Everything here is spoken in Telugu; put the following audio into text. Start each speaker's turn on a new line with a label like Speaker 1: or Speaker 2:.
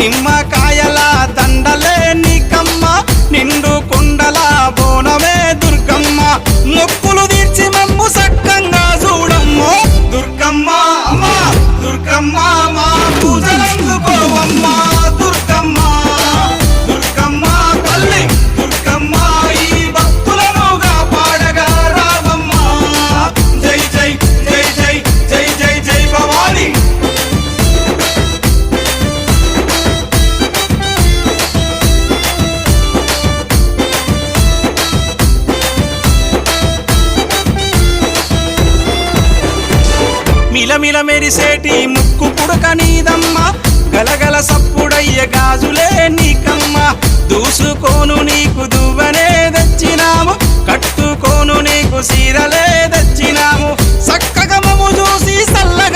Speaker 1: నిమ్మకాయల దండలే నీకమ్మ నిండు కుండల బోనమే దుర్గమ్మ మొక్కులు తీర్చి మమ్ము సక్కంగా చూడమ్మో దుర్గమ్మ అమ్మా దుర్గమ్మ మా పూజలందుకోవమ్మ దుర్గమ్మ దుర్గమ్మ తల్లి దుర్గమ్మ ఈ భక్తులను కాపాడగా రావమ్మ జై జై జై జై జై జై జై భవాని మిలమిల మెరిసేటి ముక్కు పుడక నీదమ్మ గలగల సప్పుడయ్య గాజులే నీకమ్మ దూసుకోను నీకు దువ్వనే తెచ్చినాము కట్టుకోను నీకు సీరలే తెచ్చినాము చక్కగా మము చూసి సల్లగా